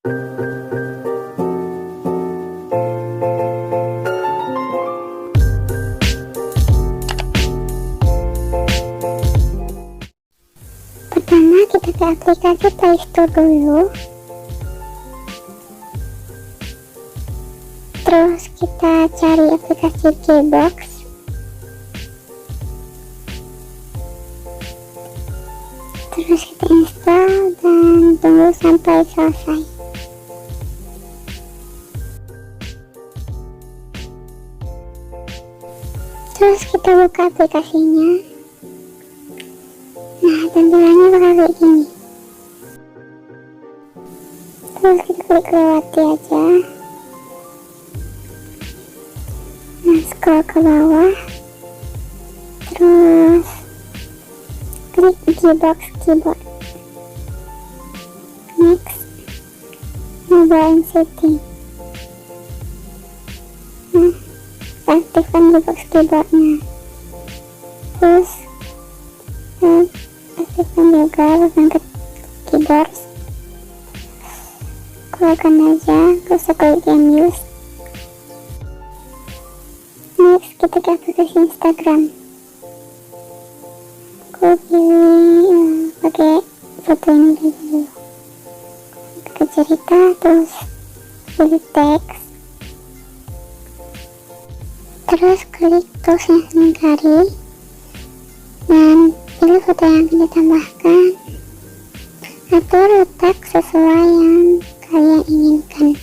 Pertama kita ke aplikasi Play Store dulu, terus kita cari aplikasi Gbox, terus kita install dan tunggu sampai selesai. Terus kita buka aplikasinya. Nah, tampilannya bakal kayak gini. Terus kita klik lewati aja. Nah, scroll ke bawah, terus klik Gbox keyboard, next, mobile and setting. Nah, aktifkan Gbox keyboardnya, terus aktifkan juga bukan ke keyboard, keluarkan aja, terus klik yang use. Next, kita ke aplikasi Instagram. Aku pilih pakai foto ini dulu. Kita cerita, terus pilih teks, terus klik tulisnya sementara dan pilih foto yang akan ditambahkan. Atur letak sesuai yang kalian inginkan.